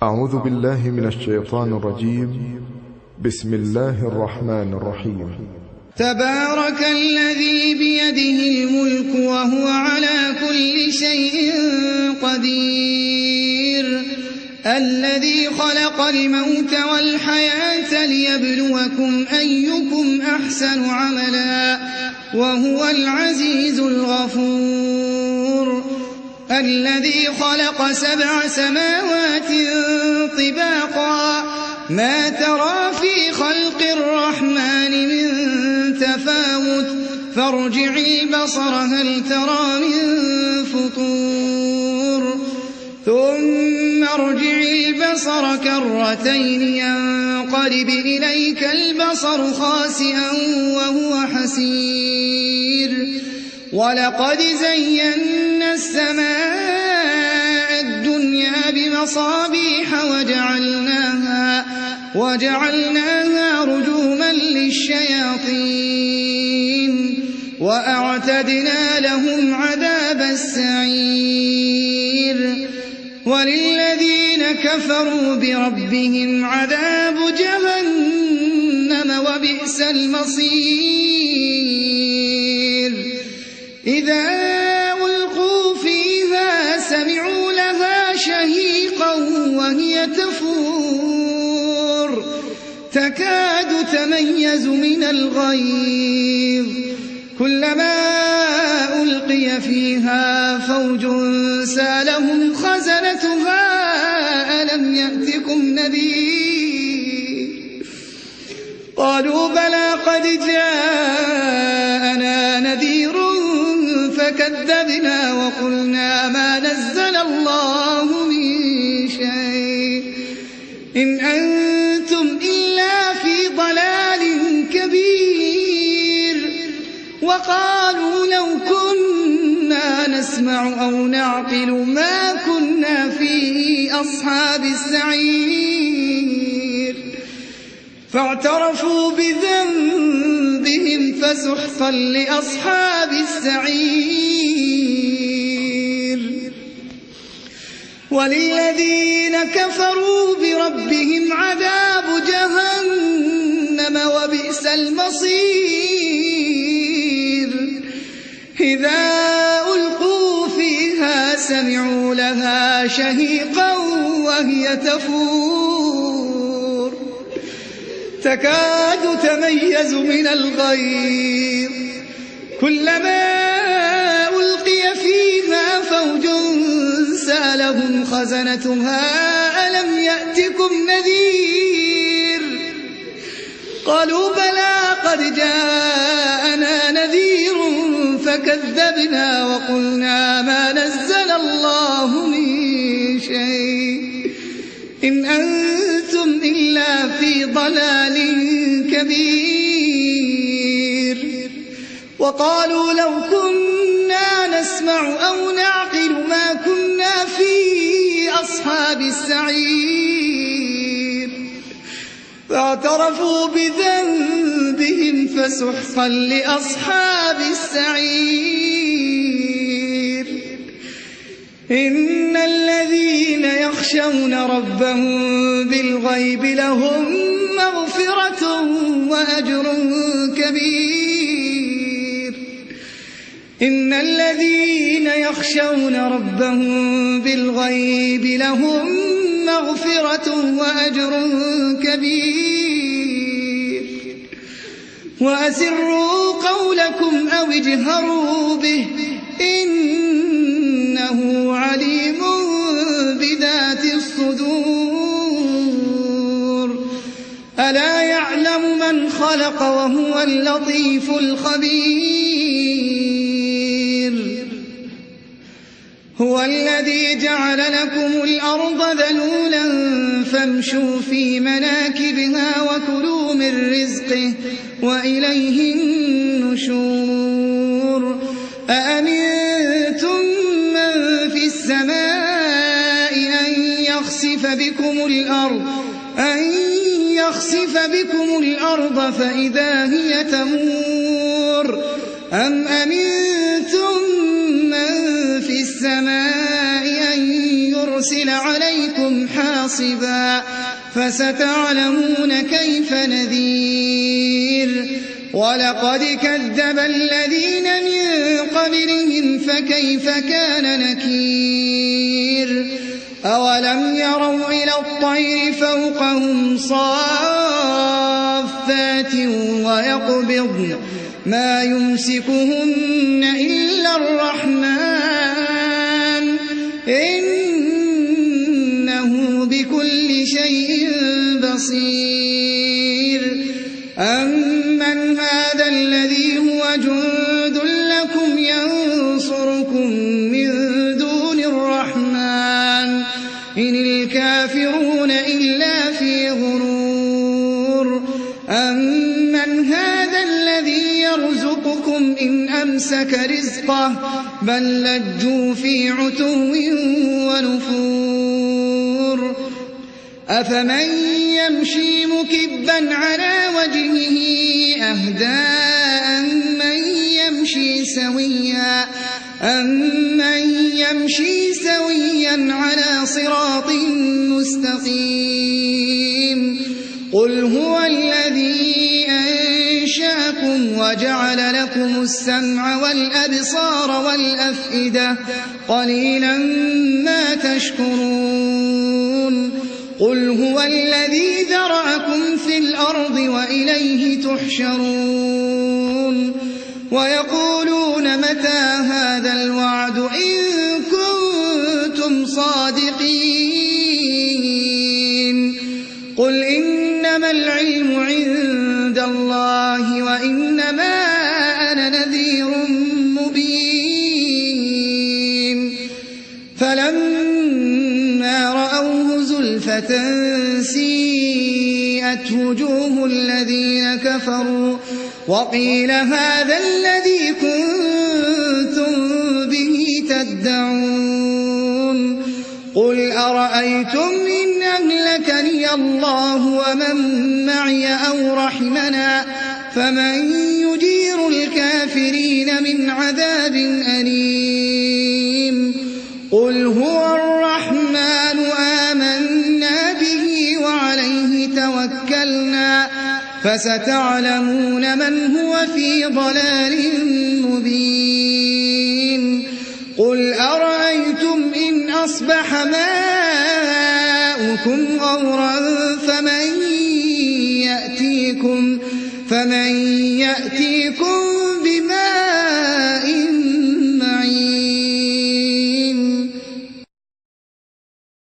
أعوذ بالله من الشيطان الرجيم. بسم الله الرحمن الرحيم. تبارك الذي بيده الملك وهو على كل شيء قدير، الذي خلق الموت والحياة ليبلوكم أيكم أحسن عملا وهو العزيز الغفور، الذي خلق 7 سماوات طباقا ما ترى في خلق الرحمن من تفاوت فارجع البصر هل ترى من فطور ثم ارجع البصر كرتين ينقلب إليك البصر خاسئا وهو حسير، ولقد زينا السماء الدنيا بمصابيح وجعلناها رجوما للشياطين وأعتدنا لهم عذاب السعير، وللذين كفروا بربهم عذاب جهنم وبئس المصير. إذا ألقوا فيها سمعوا لها شهيقا وهي تفور تكاد تميز من الغيظ، كلما ألقي فيها فوج سألهم خزنتها ألم يأتكم نذير، قالوا بلى قد جاءنا نذير فكذبنا وقلنا ما نزل الله من شيء إن أنتم إلا في ضلال كبير، وقالوا لو كنا نسمع أو نعقل ما كنا في أصحاب السعير، فاعترفوا بذنبهم فسحقا لأصحاب السعير. وللذين كفروا بربهم عذاب جهنم وبئس المصير. إذا ألقوا فيها سمعوا لها شهيقا وهي تفور تكاد تميز من الغيظ، كلما ألقي فيها فوج سألهم خزنتها ألم يأتكم نذير، قالوا بلى قد جاءنا نذير فكذبنا وقلنا ما نزل الله من شيء إن أنتم إلا في ضلال كبير، وقالوا لو كنا نسمع أو نعقل ما كنا في أصحاب السعير، فاعترفوا بذنبهم فسحقا لأصحاب السعير. إن الذين يخشون ربهم بالغيب لهم مغفرة وأجر كبير. إن الذين يخشون ربهم بالغيب لهم مغفرة وأجر كبير. وأسروا قولكم أو اجهروا به إنه عليم بذات الصدور. ألا يعلم من خلق وهو اللطيف الخبير. هو الذي جعل لكم الأرض ذلولا فامشوا في مناكبها وكلوا من رزقه وإليه النشور. أأمنتم من في السماء أن يخسف بكم الأرض فإذا هي تمور أم أمنتم من في السماء أن يرسل عليكم حاصبا فستعلمون كيف نذير ولقد كذب الذين من قبلهم فكيف كان نكير أولم يروا إلى الطير فوقهم صافات ويقبضن ما يمسكهن إلا الرحمن إنه بكل شيء بصير أمن هذا الذي هو جند لكم ينصركم من دون الرحمن إن الكافرون إلا في غرور أمن هذا الذي يرزقكم إن أمسك رزقه بل لجوا في عتو ونفور أفمن يمشي مكبا على وجهه أهدى أمن يمشي سويا على صراط مستقيم قل هو الذي أنشأكم وجعل لكم السمع والأبصار والأفئدة قليلا ما تشكرون قل هو الذي ذرأكم في الأرض وإليه تحشرون ويقولون متى هذا الوعد إن كنتم صادقين قل إنما العلم عند الله وإنما أنا نذير مبين فلما رأوه زلفة سيئت وجوه الذين كفروا وقيل هذا الذي كنتم به تدعون قل أرأيتم إن أهلكني الله ومن معي أو رحمنا فمن يجير الكافرين من عذاب أليم قل هو الرحمن آمنا به وعليه توكلنا فستعلمون من هو في ضلال مبين قل أرأيتم إن أصبح ماؤكم غورا فمن يأتيكم